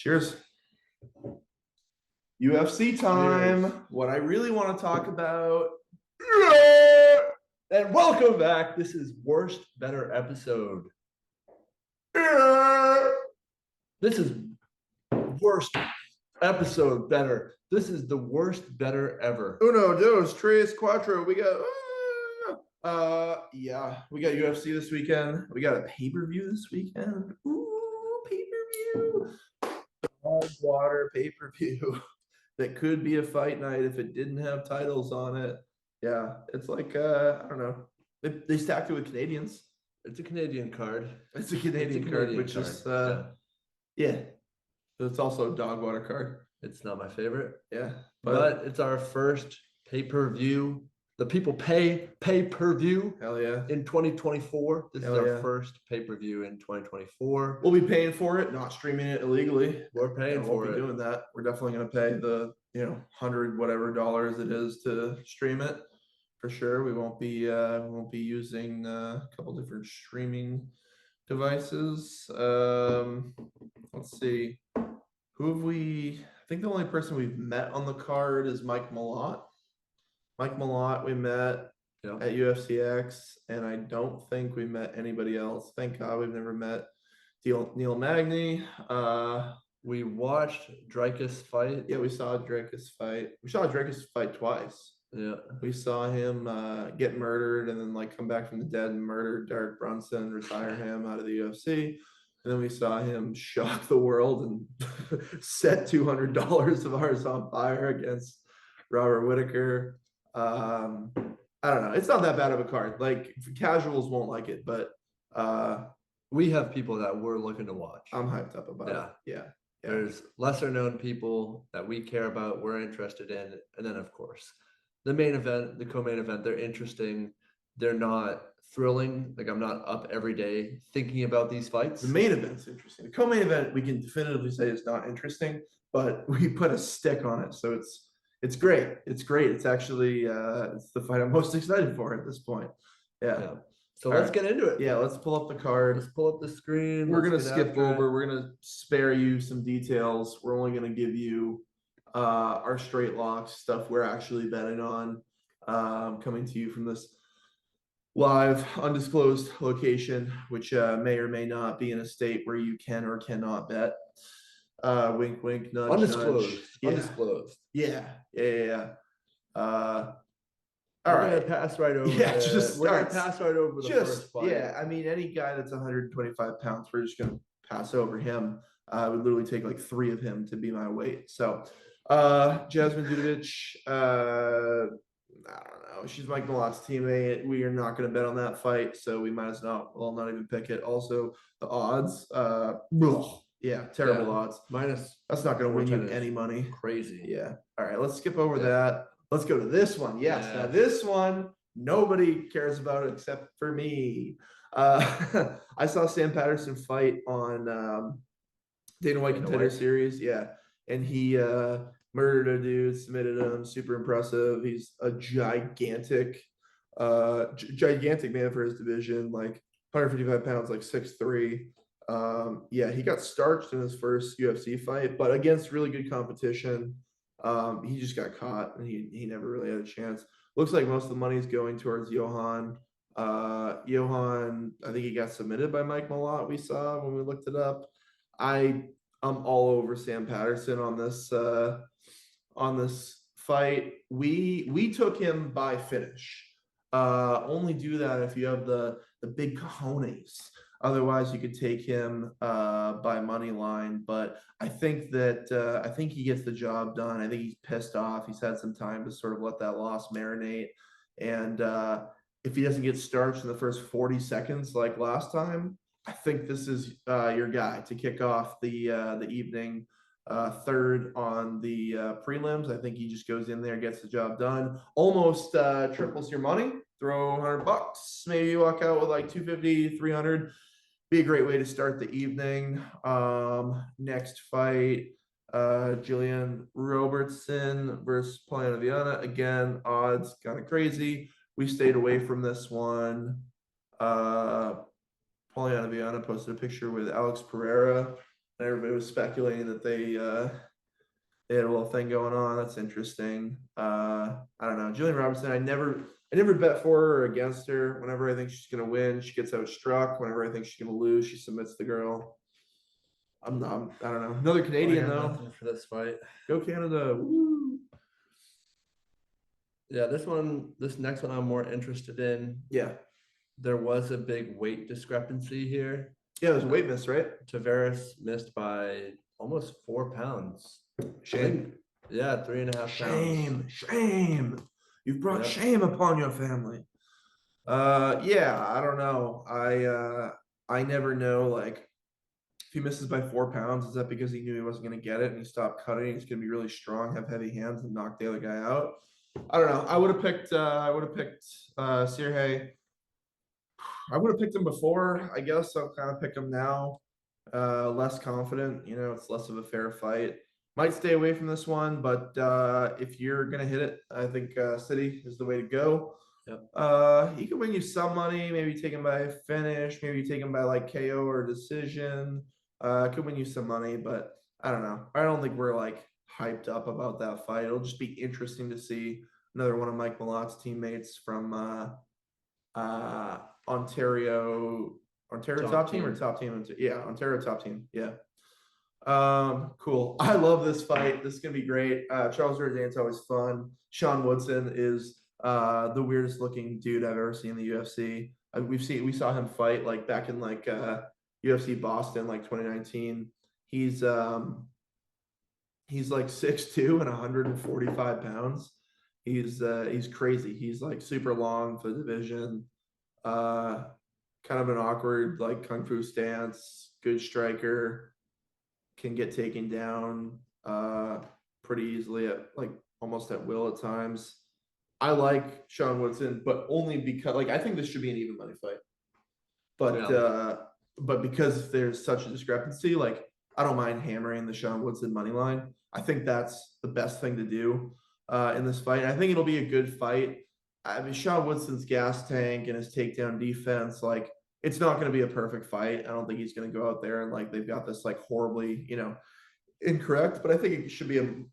Cheers. UFC time. Cheers. What I really want to talk about. And welcome back. This is Worst Better episode. This is worst episode better. This is the worst better ever. Uno, dos, tres, cuatro. We got we got UFC this weekend. We got a pay-per-view this weekend. Ooh, pay-per-view. Water pay-per-view. That could be a fight night if it didn't have titles on it. Yeah, it's like I don't know. They stacked it with Canadians. it's a Canadian card. It's a Canadian card, which is yeah. It's also a dog water card. It's not my favorite. Yeah. But it's our first pay-per-view. The people pay-per-view Hell yeah. in 2024. This Hell is our yeah. first pay-per-view in 2024. We'll be paying for it, not streaming it illegally. We're paying for We'll be it. doing that. We're definitely gonna pay the $100 whatever it is to stream it for sure. We won't be using a couple different streaming devices. Let's see. Who have we? I think the only person we've met on the card is Mike Malott. Mike Malott we met at UFCX, and I don't think we met anybody else. Thank God we've never met Neil Magny. We watched Dreykus fight. Yeah, we saw Dreykus fight. We saw Dreykus fight twice. Yeah. We saw him get murdered and then come back from the dead and murder Derek Brunson, retire him out of the UFC. And then we saw him shock the world and set $200 of ours on fire against Robert Whittaker. I don't know. It's not that bad of a card. Casuals won't like it, but we have people that we're looking to watch. I'm hyped up about it. Yeah. There's lesser known people that we care about, we're interested in. And then of course, the main event, the co-main event, they're interesting. They're not thrilling. I'm not up every day thinking about these fights. The main event's interesting. The co-main event, we can definitively say is not interesting, but we put a stick on it. So it's great. It's great. It's actually it's the fight I'm most excited for at this point. Yeah. So let's get into it. Yeah, let's pull up the card. Let's pull up the screen. We're gonna skip over. We're gonna spare you some details. We're only gonna give you our straight locks, stuff we're actually betting on, coming to you from this live undisclosed location, which may or may not be in a state where you can or cannot bet. Wink, wink, nudge, undisclosed. nudge. Yeah. Undisclosed. Yeah. All right, gonna pass right over. Yeah, we're gonna pass right over the first fight. Yeah, I mean, any guy that's 125 pounds, we're just gonna pass over him. I would literally take 3 of him to be my weight. So, Jasmine Dudovic, I don't know. She's Mike Malott's teammate. We are not going to bet on that fight, so we might as not even pick it. Also, the odds, terrible odds. That's not going to win you any money. Crazy. Yeah. All right, let's skip over that. Let's go to this one. Yes. Now this one, nobody cares about it except for me. I saw Sam Patterson fight on Dana White Contender Series. Yeah. And he murdered a dude, submitted him, super impressive. He's a gigantic man for his division, 155 pounds, 6'3". He got starched in his first UFC fight, but against really good competition. He just got caught and he never really had a chance. Looks like most of the money is going towards Johan. Johan, I think he got submitted by Mike Malott, we saw when we looked it up. I'm all over Sam Patterson on this fight. We took him by finish. Only do that if you have the big cojones. Otherwise, you could take him by money line. But I think he gets the job done. I think he's pissed off. He's had some time to sort of let that loss marinate. And if he doesn't get starched in the first 40 seconds like last time, I think this is your guy to kick off the evening. Third on the prelims. I think he just goes in there, gets the job done, almost triples your money. Throw $100, maybe you walk out with 250, 300. Be a great way to start the evening. Next fight, Jillian Robertson versus Polyana Viana. Again, odds kind of crazy. We stayed away from this one. Polyana Viana posted a picture with Alex Pereira Everybody was speculating that they had a little thing going on. That's interesting. I don't know. Julian Robinson, I never bet for her or against her. Whenever I think she's gonna win, she gets outstruck. Whenever I think she's gonna lose, she submits the girl. I don't know. Another Canadian though. Nothing for this fight. Go Canada. Woo. Yeah, this next one I'm more interested in. Yeah. There was a big weight discrepancy here. Yeah, there's a weight miss, right? Tavares missed by almost 4 pounds. Shame. Yeah, 3.5 pounds. Shame. You've brought Yep. shame upon your family. Yeah, I don't know. I never know, like, if he misses by 4 pounds, is that because he knew he wasn't gonna get it and he stopped cutting? He's gonna be really strong, have heavy hands, and knock the other guy out. I don't know. I would have picked Sirhay. I would have picked him before, I guess. I'll kind of pick him now. Less confident, it's less of a fair fight. Might stay away from this one, but if you're gonna hit it, I think City is the way to go. Yep. He could win you some money, maybe take him by a finish, maybe take him by like KO or decision. Could win you some money, but I don't know. I don't think we're like hyped up about that fight. It'll just be interesting to see another one of Mike Malot's teammates from Ontario top team or top team? Yeah, Ontario top team. Yeah. Cool. I love this fight. This is gonna be great. Charles Jourdain's always fun. Sean Woodson is the weirdest looking dude I've ever seen in the UFC. We saw him fight like back in like UFC Boston, like 2019. He's like 6'2" and 145 pounds. He's crazy. He's like super long for the division. Kind of an awkward like kung fu stance, good striker, can get taken down pretty easily at like almost at will at times. I like Sean Woodson, but only because like I think this should be an even money fight. But because there's such a discrepancy, like I don't mind hammering the Sean Woodson money line. I think that's the best thing to do in this fight. I think it'll be a good fight. I mean, Sean Woodson's gas tank and his takedown defense, like it's not going to be a perfect fight. I don't think he's going to go out there and like they've got this like horribly, incorrect. But I think it should be an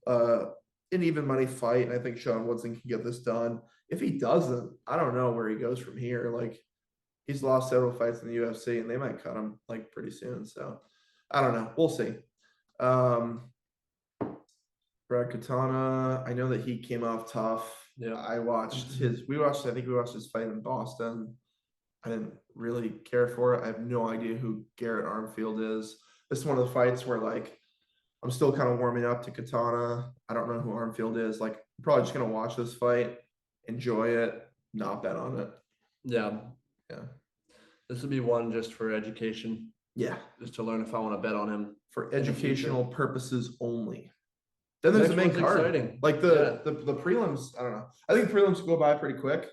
even money fight, and I think Sean Woodson can get this done. If he doesn't, I don't know where he goes from here. Like he's lost several fights in the UFC, and they might cut him like pretty soon. So I don't know. We'll see. Brad Katana, I know that he came off tough. Yeah. I think we watched his fight in Boston. I didn't really care for it. I have no idea who Garrett Armfield is. This is one of the fights where like I'm still kind of warming up to Katana. I don't know who Armfield is. Like I'm probably just gonna watch this fight, enjoy it, not bet on it. Yeah. Yeah. This would be one just for education. Yeah. Just to learn if I want to bet on him. For educational purposes only. Then there's the main card. Exciting. Like the prelims, I don't know. I think the prelims go by pretty quick.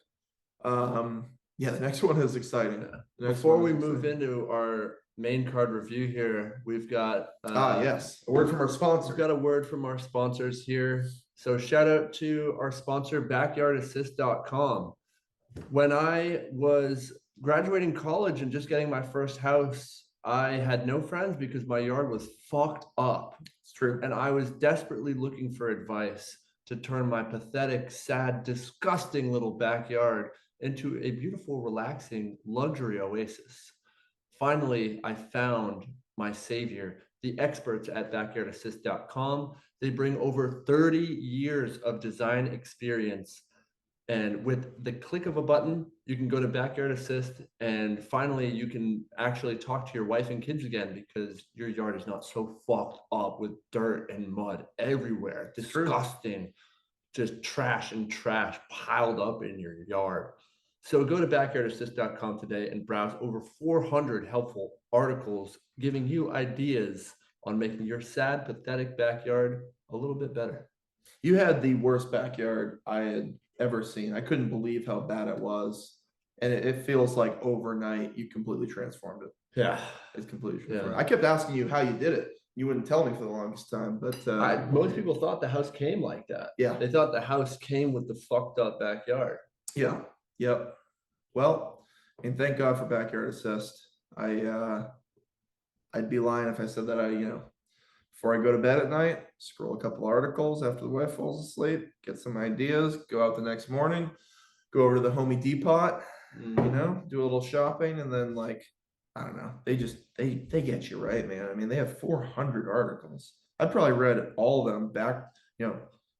Yeah, the next one is exciting. Before we move into our main card review here, we've got yes, a word from our sponsor. We've got a word from our sponsors here. So shout out to our sponsor, backyardassist.com. When I was graduating college and just getting my first house, I had no friends because my yard was fucked up. It's true. And I was desperately looking for advice to turn my pathetic, sad, disgusting little backyard into a beautiful, relaxing luxury oasis. Finally, I found my savior, the experts at backyardassist.com. They bring over 30 years of design experience. And with the click of a button, you can go to Backyard Assist, and finally you can actually talk to your wife and kids again because your yard is not so fucked up with dirt and mud everywhere. Disgusting, just trash piled up in your yard. So go to backyardassist.com today and browse over 400 helpful articles giving you ideas on making your sad, pathetic backyard a little bit better. You had the worst backyard I had ever seen. I couldn't believe how bad it was. And it feels like overnight you completely transformed it. Yeah. It's completely transformed. I kept asking you how you did it. You wouldn't tell me for the longest time, but most people thought the house came like that. Yeah. They thought the house came with the fucked up backyard. Yeah. Yep. Well, and thank God for Backyard Assist. I I'd be lying if I said that before I go to bed at night, scroll a couple articles after the wife falls asleep, get some ideas, go out the next morning, go over to the Homey Depot, do a little shopping, and then I don't know, they get you right, man. I mean, they have 400 articles. I probably read all of them back,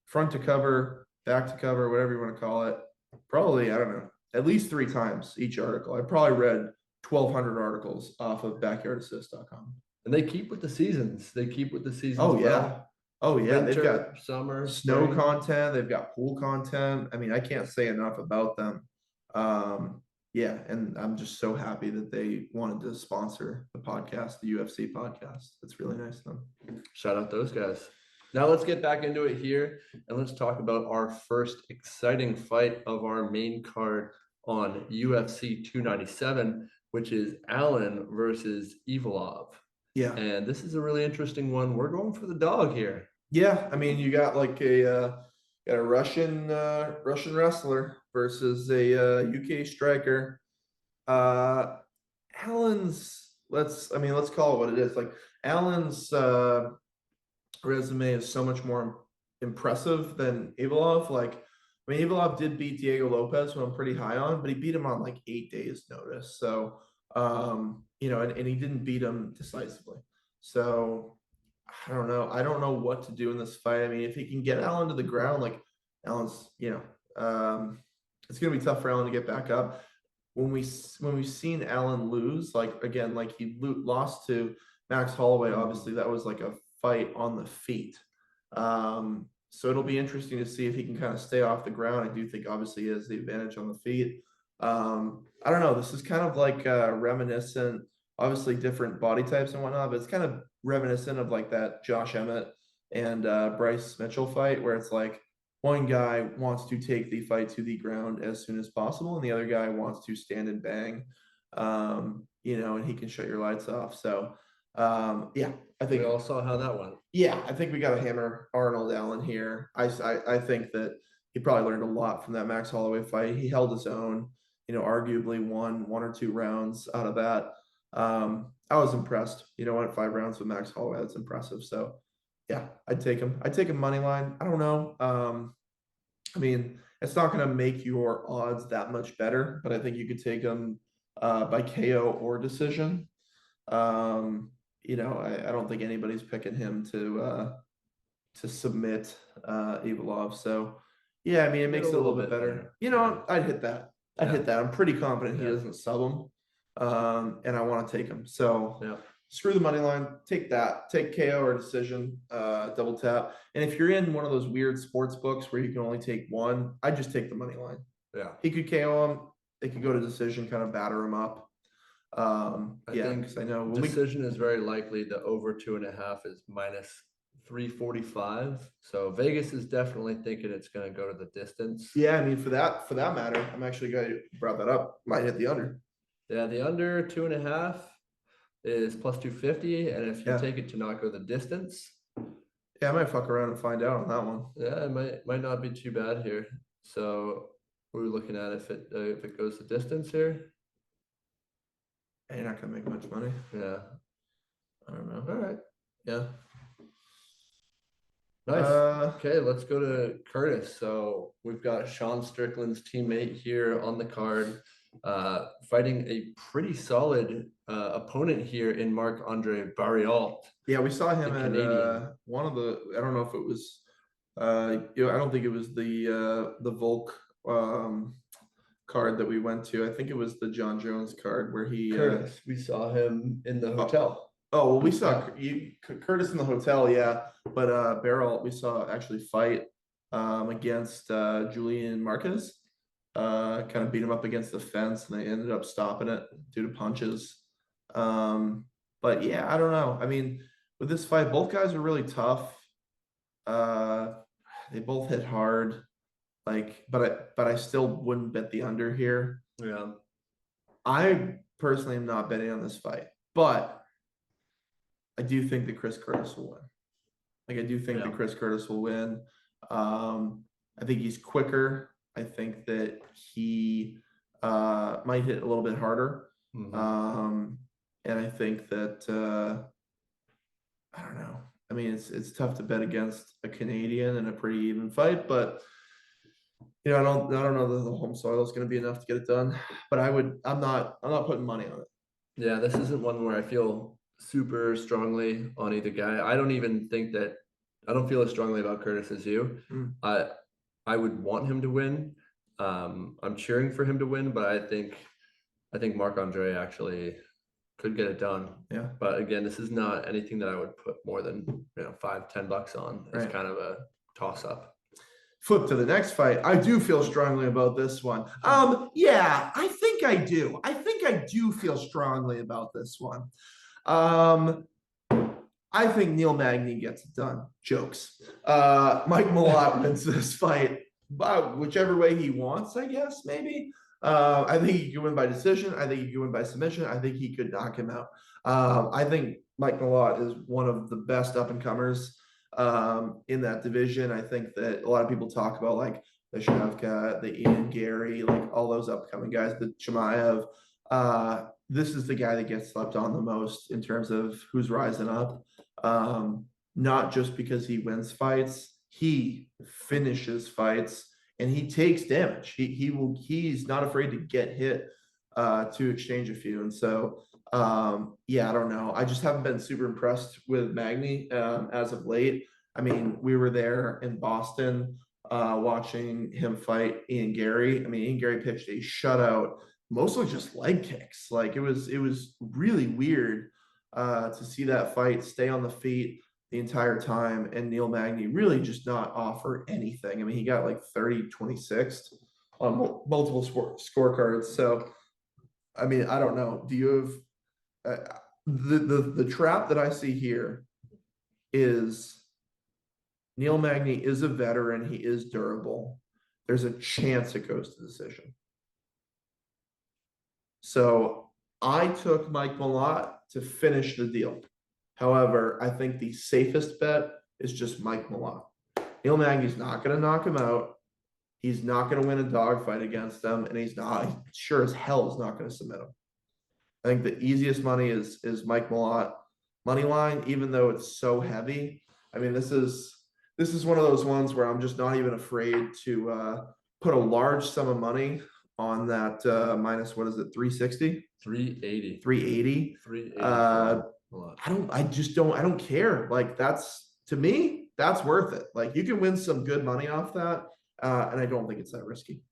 front to cover, back to cover, whatever you want to call it. Probably, I don't know, at least 3 times each article. I probably read 1,200 articles off of backyardassist.com. And they keep with the seasons. They keep with the seasons. Oh yeah. Well. Oh yeah. Winter, They've got summer, snow spring. content. They've got pool content. I mean, I can't say enough about them. Yeah, and I'm just so happy that they wanted to sponsor the podcast, the UFC podcast. It's really nice of them. Shout out those guys. Now let's get back into it here, and let's talk about our first exciting fight of our main card on UFC 297, which is Allen versus Evolov. Yeah. And this is a really interesting one. We're going for the dog here. Yeah, I mean, you got a Russian wrestler versus a UK striker. Allen's let's call it what it is. Like Allen's resume is so much more impressive than Evolov. Evolov did beat Diego Lopez, who I'm pretty high on, but he beat him on 8 days notice. So and he didn't beat him decisively. So I don't know. I don't know what to do in this fight. I mean, if he can get Allen to the ground, Allen's, it's gonna be tough for Allen to get back up. When we've seen Allen lose, he lost to Max Holloway. Obviously, that was a fight on the feet. So it'll be interesting to see if he can kind of stay off the ground. I do think obviously he has the advantage on the feet. I don't know. This is kind of reminiscent, obviously different body types and whatnot, but it's kind of reminiscent of that Josh Emmett and Bryce Mitchell fight, where it's one guy wants to take the fight to the ground as soon as possible, and the other guy wants to stand and bang, and he can shut your lights off. So, yeah, I think we all saw how that went. Yeah, I think we got to hammer Arnold Allen here. I think that he probably learned a lot from that Max Holloway fight. He held his own, arguably won 1 or 2 rounds out of that. I was impressed. Went 5 rounds with Max Holloway. That's impressive. So, yeah, I'd take him. I'd take him money line. I don't know. I mean, it's not going to make your odds that much better, but I think you could take him by KO or decision. I don't think anybody's picking him to submit Evolov. So, yeah, I mean, it makes it a little bit better. I'd hit that. I'd hit that. I'm pretty confident he doesn't sub him, and I want to take him. So, screw the money line. Take that. Take KO or decision. Double tap. And if you're in one of those weird sports books where you can only take one, I just take the money line. Yeah, he could KO him. They could go to decision, kind of batter him up. I think because I know decision is very likely. The over 2.5 is -345. So Vegas is definitely thinking it's going to go to the distance. Yeah, I mean, for that matter, I'm actually glad you brought that up. Might hit the under. Yeah, the under 2.5 is +250, and if you take it to not go the distance, I might fuck around and find out on that one. Yeah, it might not be too bad here. So we're looking at if it goes the distance here. You're not gonna make much money. Yeah, I don't know. All right. Yeah. Nice. Okay, let's go to Curtis. So we've got Sean Strickland's teammate here on the card, fighting a pretty solid opponent here in Marc-Andre Barriault. Yeah, we saw him at one of the. I don't know if it was. I don't think it was the Volk card that we went to. I think it was the John Jones card where he. Curtis, we saw him in the hotel. Oh, well, we saw Curtis in the hotel, yeah. But Barriault, we saw actually fight against Julian Marquez. Kind of beat him up against the fence, and they ended up stopping it due to punches. But yeah, I don't know. I mean, with this fight, both guys are really tough. They both hit hard. But I still wouldn't bet the under here. Yeah. I personally am not betting on this fight, but I do think that Chris Curtis will win. I do think that Chris Curtis will win. I think he's quicker. I think that he might hit a little bit harder. Mm-hmm. And I think that I don't know. I mean, it's tough to bet against a Canadian in a pretty even fight, but I don't know that the home soil is going to be enough to get it done. But I'm not putting money on it. Yeah, this isn't one where I feel super strongly on either guy. I don't even think that I don't feel as strongly about Curtis as you. Mm. I I would want him to win. I'm cheering for him to win, but I think Marc Andre actually could get it done. Yeah. But again, this is not anything that I would put more than $5-10 on. It's Right. kind of a toss up. Flip to the next fight. I do feel strongly about this one. Yeah, I think I do. I think I do feel strongly about this one. I think Neil Magny gets it done. Jokes. Mike Malott wins this fight, whichever way he wants, I guess, maybe. I think he could win by decision. I think he could win by submission. I think he could knock him out. I think Mike Malott is one of the best up and comers in that division. I think that a lot of people talk about like the Shavkat, the Ian Gary, like all those upcoming guys, the Chimaev. This is the guy that gets slept on the most in terms of who's rising up. Not just because he wins fights, he finishes fights and he takes damage. He's not afraid to get hit to exchange a few. And so yeah, I don't know. I just haven't been super impressed with Magny as of late. I mean, we were there in Boston watching him fight Ian Gary. I mean, Ian Gary pitched a shutout, mostly just leg kicks. Like it was really weird to see that fight stay on the feet the entire time and Neil Magny really just not offer anything. I mean, he got like 30-26 on multiple scorecards. So, I mean, I don't know. Do you have the trap that I see here is Neil Magny is a veteran. He is durable. There's a chance it goes to decision. So I took Mike Malott to finish the deal. However, I think the safest bet is just Mike Malott. Neil Magny's not going to knock him out. He's not going to win a dogfight against them, and he's sure as hell is not going to submit him. I think the easiest money is Mike Malott money line, even though it's so heavy. I mean, this is one of those ones where I'm just not even afraid to put a large sum of money on that minus, what is it, 360? 380. 380. 380. I don't care. Like to me, that's worth it. Like you can win some good money off that. And I don't think it's that risky.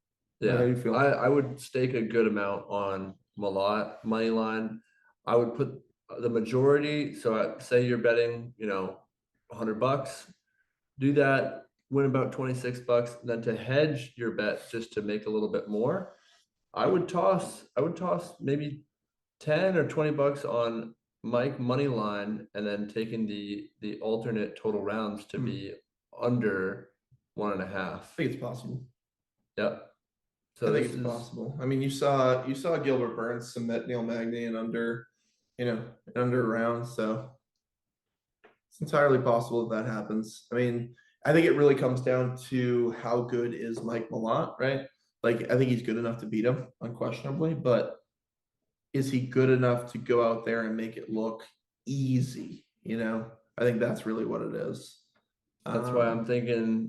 Yeah, how do you feel? I would stake a good amount on Malott money line. I would put the majority. So say you're betting, $100, do that, win about $26. Then to hedge your bet just to make a little bit more, I would toss maybe 10 or $20 on Mike money line, and then taking the alternate total rounds to be under 1.5. I think it's possible. Yep. So I think it's possible. I mean, you saw Gilbert Burns submit Neil Magny in under a round. So it's entirely possible that happens. I mean, I think it really comes down to how good is Mike Malott, right? Like, I think he's good enough to beat him, unquestionably, but is he good enough to go out there and make it look easy? I think that's really what it is. That's why I'm thinking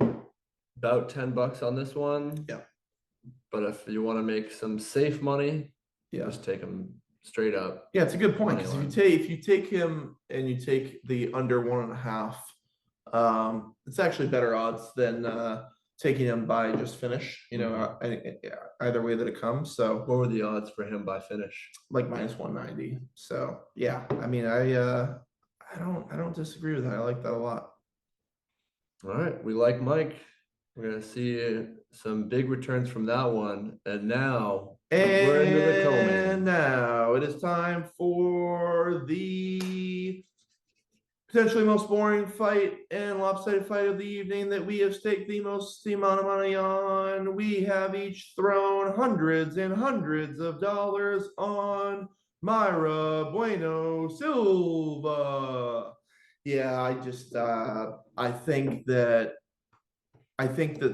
about $10 on this one. Yeah. But if you want to make some safe money, Yeah, just take him straight up. Yeah, it's a good point because if you take him and you take the under 1.5, it's actually better odds than taking him by just finish. Either way that it comes. So what were the odds for him by finish? Like minus 190. So yeah, I mean, I don't disagree with that. I like that a lot. All right, we like Mike. We're gonna see some big returns from that one, and now we're into the co-main. And now it is time for the potentially most boring fight and lopsided fight of the evening that we have staked the amount of money on. We have each thrown hundreds and hundreds of dollars on Myra Bueno Silva. Yeah, I think that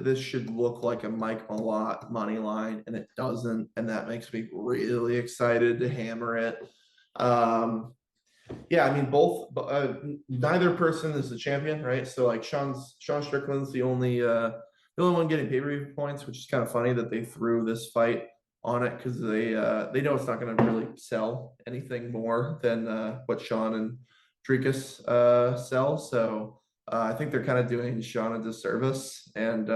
this should look like a Mike Malott money line, and it doesn't, and that makes me really excited to hammer it. Yeah, I mean, neither person is the champion, right? So like Sean Strickland's the only one getting pay-per-view points, which is kind of funny that they threw this fight on it because they know it's not going to really sell anything more than what Sean and Dricus sell. So I think they're kind of doing Sean a disservice and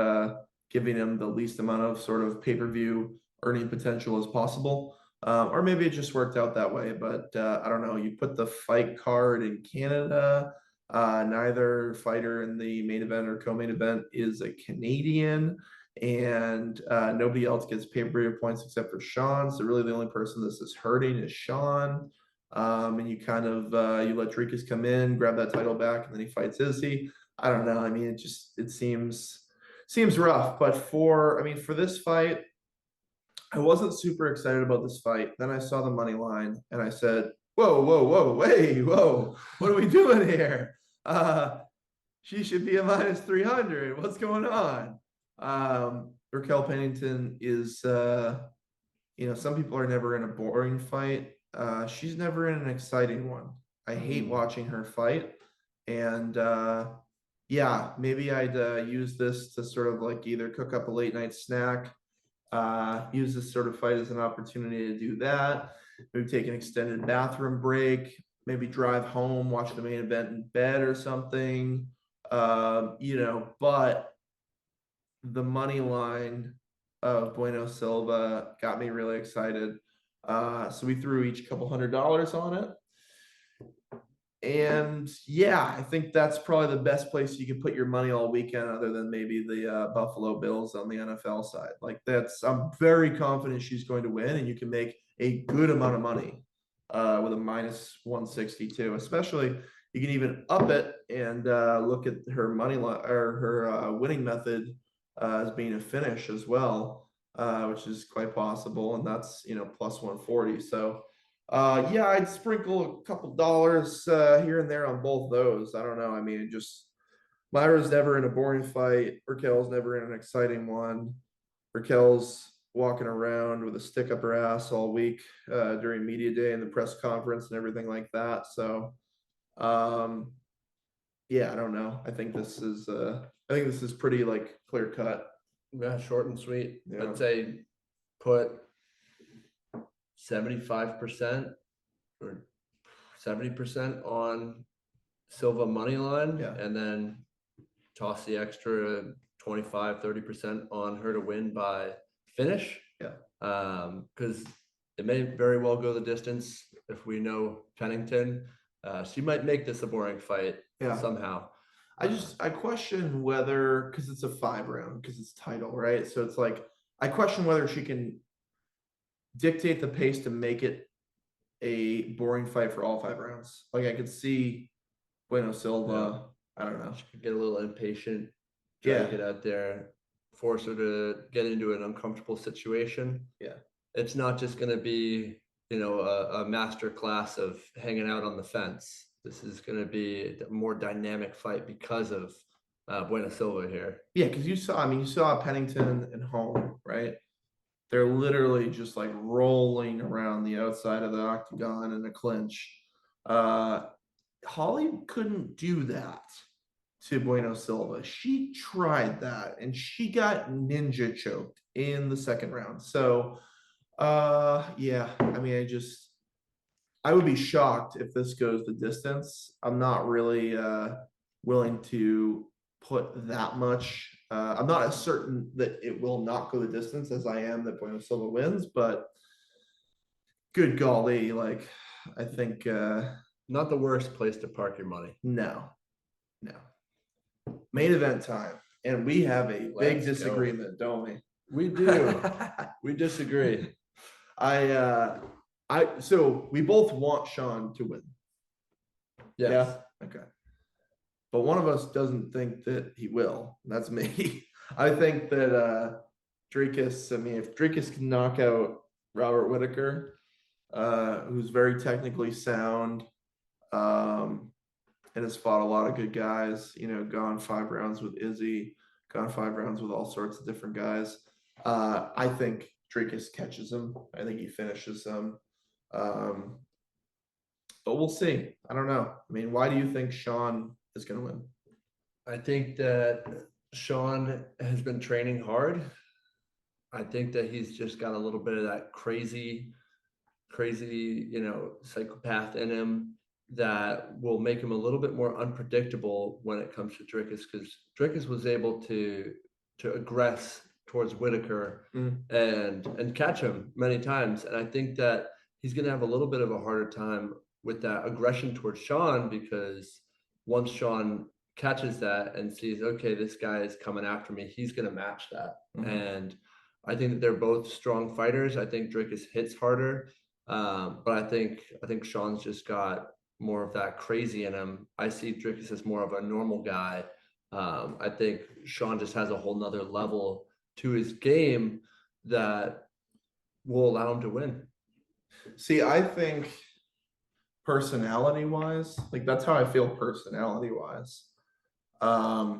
giving him the least amount of sort of pay-per-view earning potential as possible. Or maybe it just worked out that way, but I don't know. You put the fight card in Canada. Neither fighter in the main event or co-main event is a Canadian, and nobody else gets pay-per-view points except for Sean. So really, the only person this is hurting is Sean. And you kind of you let Dricus come in, grab that title back, and then he fights Izzy. I don't know. I mean, it seems rough, but for this fight. I wasn't super excited about this fight. Then I saw the money line and I said, whoa, whoa, whoa, hey, whoa, what are we doing here? She should be a minus 300. What's going on? Raquel Pennington is, some people are never in a boring fight. She's never in an exciting one. I hate watching her fight. And yeah, maybe I'd use this to sort of like either cook up a late night snack, use this sort of fight as an opportunity to do that. Maybe take an extended bathroom break, maybe drive home, watch the main event in bed or something. But the money line of Bueno Silva got me really excited. So we threw each a couple $100 on it. And yeah, I think that's probably the best place you can put your money all weekend, other than maybe the Buffalo Bills on the NFL side. I'm very confident she's going to win, and you can make a good amount of money with a minus 162. Especially, you can even up it and look at her money line or her winning method as being a finish as well, which is quite possible, and that's plus 140. So. Yeah, I'd sprinkle a couple dollars here and there on both those. I don't know. I mean, Myra's never in a boring fight. Raquel's never in an exciting one. Raquel's walking around with a stick up her ass all week during media day and the press conference and everything like that. So, yeah, I don't know. I think this is pretty like clear cut. Yeah, short and sweet. Yeah. I'd say put 75% or 70% on Silva money line, Yeah. and then toss the extra 25-30% on her to win by finish. Yeah. Because it may very well go the distance. If we know Pennington, she might make this a boring fight somehow. I question whether, because it's a 5-round, because it's title, right? So it's like, I question whether she can dictate the pace to make it a boring fight for all 5 rounds. Like I could see Bueno Silva. I don't know. She could get a little impatient, try to get out there, force her to get into an uncomfortable situation. Yeah. It's not just going to be, a master class of hanging out on the fence. This is going to be a more dynamic fight because of Bueno Silva here. Yeah, because you saw Pennington and Home, right? They're literally just like rolling around the outside of the octagon in a clinch. Holly couldn't do that to Bueno Silva. She tried that and she got ninja choked in the second round. So, yeah, I mean, I would be shocked if this goes the distance. I'm not really willing to put that much. I'm not as certain that it will not go the distance as I am that Bueno Silva wins, but good golly, like I think not the worst place to park your money. No. Main event time, and we have a big disagreement, don't we? We do. We disagree. So we both want Sean to win. Yes. Yeah. Okay. But one of us doesn't think that he will. That's me. I think that Dricus, if Dricus can knock out Robert Whitaker, who's very technically sound, and has fought a lot of good guys, gone 5 rounds with Izzy, gone 5 rounds with all sorts of different guys. I think Dricus catches him. I think he finishes him. but we'll see. I don't know. I mean, why do you think Sean is going to win? I think that Sean has been training hard. I think that he's just got a little bit of that crazy, psychopath in him that will make him a little bit more unpredictable when it comes to Dricus, because Dricus was able to aggress towards Whitaker and catch him many times. And I think that he's going to have a little bit of a harder time with that aggression towards Sean, because once Sean catches that and sees, okay, this guy is coming after me, he's going to match that. And I think that they're both strong fighters. I think Dricus hits harder, but I think Sean's just got more of that crazy in him. I see Dricus as more of a normal guy. I think Sean just has a whole nother level to his game that will allow him to win. See, I think personality wise, like that's how I feel personality wise. But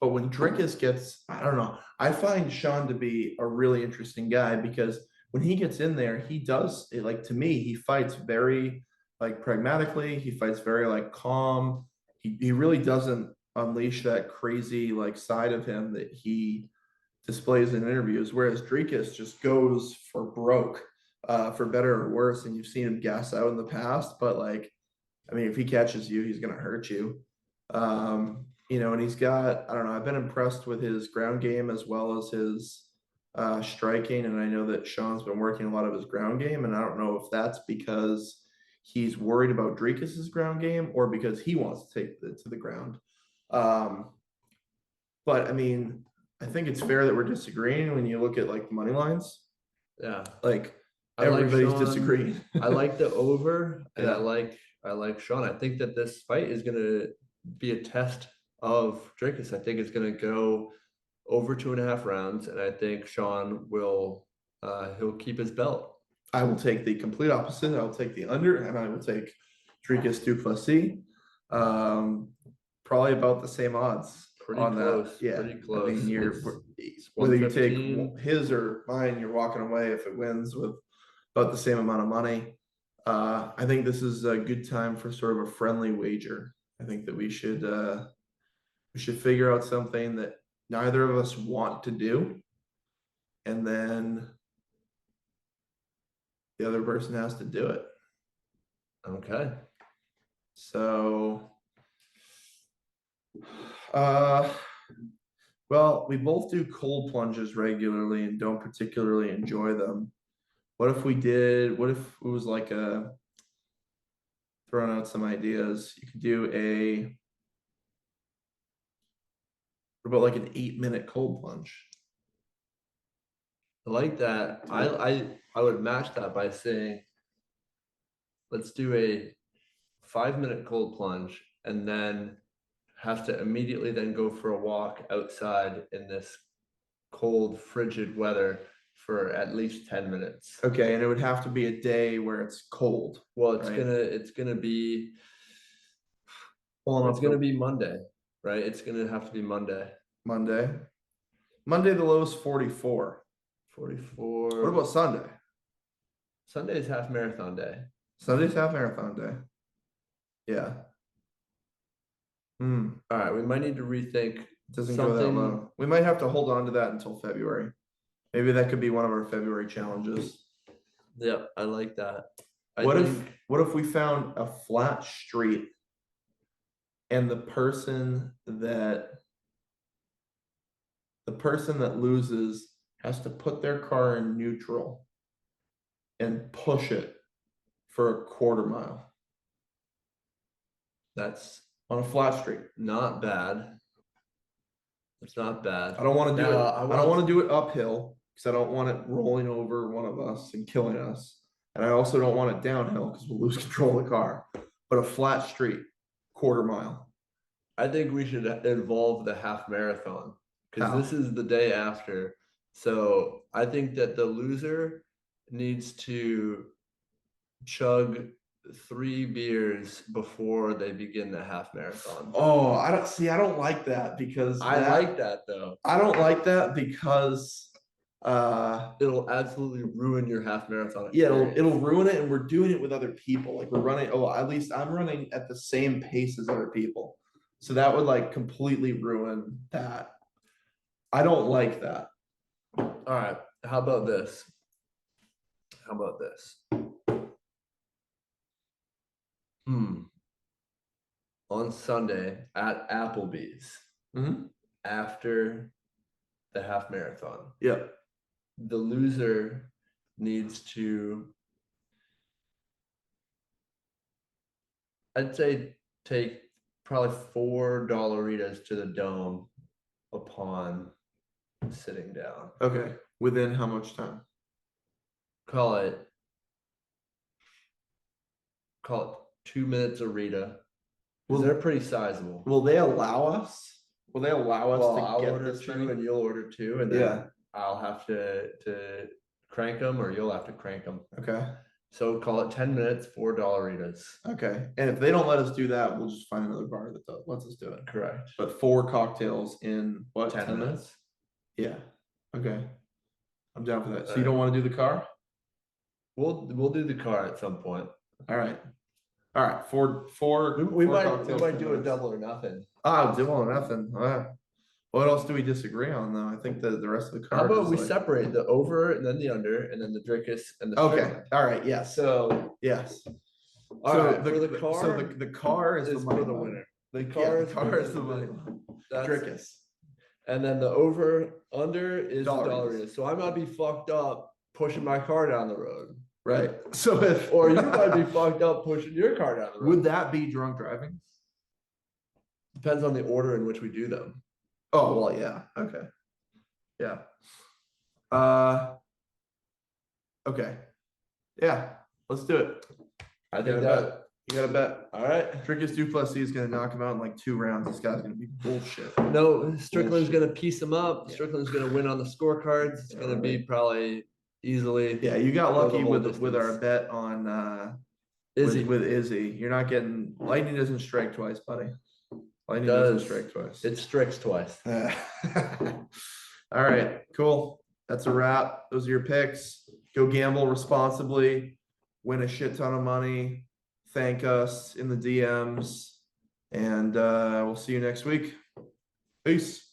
when Dricus gets, I don't know, I find Sean to be a really interesting guy, because when he gets in there, he does it, like, to me, he fights very like pragmatically, he fights very like calm. He really doesn't unleash that crazy like side of him that he displays in interviews, whereas Dricus just goes for broke, for better or worse. And you've seen him gas out in the past, but like, I mean, if he catches you, he's gonna hurt you. And he's got, I don't know, I've been impressed with his ground game as well as his striking. And I know that Sean's been working a lot of his ground game, and I don't know if that's because he's worried about Dricus's ground game or because he wants to take it to the ground. But I mean, I think it's fair that we're disagreeing when you look at like the money lines. Yeah. Like I like everybody's Sean. disagreeing. I like the over, and Yeah. I like Sean. I think that this fight is gonna be a test of Dricus. I think it's gonna go over 2.5 rounds, and I think Sean will he'll keep his belt. I will take the complete opposite. I'll take the under, and I will take Dricus du Plessis. Probably about the same odds Pretty on close. that. Yeah, Pretty close. I mean, It's whether you take 115. his or mine, you're walking away if it wins with about the same amount of money. I think this is a good time for sort of a friendly wager. I think that we should figure out something that neither of us want to do, and then the other person has to do it. Okay. So, well, we both do cold plunges regularly and don't particularly enjoy them. What if it was like throwing out some ideas? You could do what about like an 8-minute cold plunge? I like that. I would match that by saying, let's do a 5-minute cold plunge, and then have to immediately then go for a walk outside in this cold, frigid weather for at least 10 minutes. Okay, and it would have to be a day where it's cold. Well, it's right? gonna be Pulling it's up gonna the be Monday, right? It's gonna have to be Monday. Monday. Monday the low is 44. 44. What about Sunday? Sunday is half marathon day. Sunday's half marathon day. Yeah. All right, we might need to rethink Doesn't go that low. We might have to hold on to that until February. Maybe that could be one of our February challenges. Yep, I like that. What if we found a flat street and the person that loses has to put their car in neutral and push it for a quarter mile? That's on a flat street. not bad. It's not bad. I don't want to do it. I don't want to do it uphill because I don't want it rolling over one of us and killing us. And I also don't want it downhill because we'll lose control of the car. But a flat street, quarter mile. I think we should involve the half marathon because How? this is the day after. So I think that the loser needs to chug 3 beers before they begin the half marathon. Oh, I don't like that because I like that though. I don't like that because It'll absolutely ruin your half marathon. Yeah, experience. it'll ruin it, and we're doing it with other people. Like we're running. Oh, at least I'm running at the same pace as other people, so that would like completely ruin that. I don't like that. All right. How about this? How about this? On Sunday at Applebee's Mhm. after the half marathon, Yeah. the loser needs to, I'd say, take probably 4 dollaritas to the dome upon sitting down. Okay. Within how much time? Call it 2 minutes a Rita. Because they're pretty sizable. Will they allow us? Will they allow us Well, to I'll get order this 2 many? and you'll order 2, and then Yeah. I'll have to crank them, or you'll have to crank them. Okay. So call it 10 minutes, 4 dollaritas. Okay. And if they don't let us do that, we'll just find another bar that lets us do it. Correct. But 4 cocktails in what? 10 minutes. Yeah. Okay. I'm down for that. So you don't want to do the car? We'll do the car at some point. All right. All right. Four. We four might cocktails, 10 do a minutes. double or nothing. Ah, double or nothing. What else do we disagree on though? I think the rest of the How card about is we like- separate the over and then the under, and then the Drickus and the Okay. Strickland? All right. Yes. So Yes. all So right, for the car, So the car is the is money for the line. winner. The car yeah, is the car for is the the- money line. That's, Drickus. and then the over under is the Dollaritas. dollaritas. So I might be fucked up pushing my car down the road, Right. So if or you might be fucked up pushing your car down the road. would that be drunk driving? Depends on the order in which we do them. Oh well, yeah. Okay. Yeah. Okay. Yeah. Let's do it. I You think gotta that. bet. You gotta bet. All right. Drickus Duplessis is gonna knock him out in like 2 rounds. This guy's gonna be bullshit. No, Strickland's Bullshit. gonna piece him up. Yeah. Strickland's gonna win on the scorecards. It's gonna be probably easily. Yeah, you got Go the lucky whole with our distance. bet on Izzy with Izzy. You're not getting lightning doesn't strike twice, buddy. Lightning does doesn't strike twice. It strikes twice. All right, cool. That's a wrap. Those are your picks. Go gamble responsibly, win a shit ton of money. Thank us in the DMs, and we'll see you next week. Peace.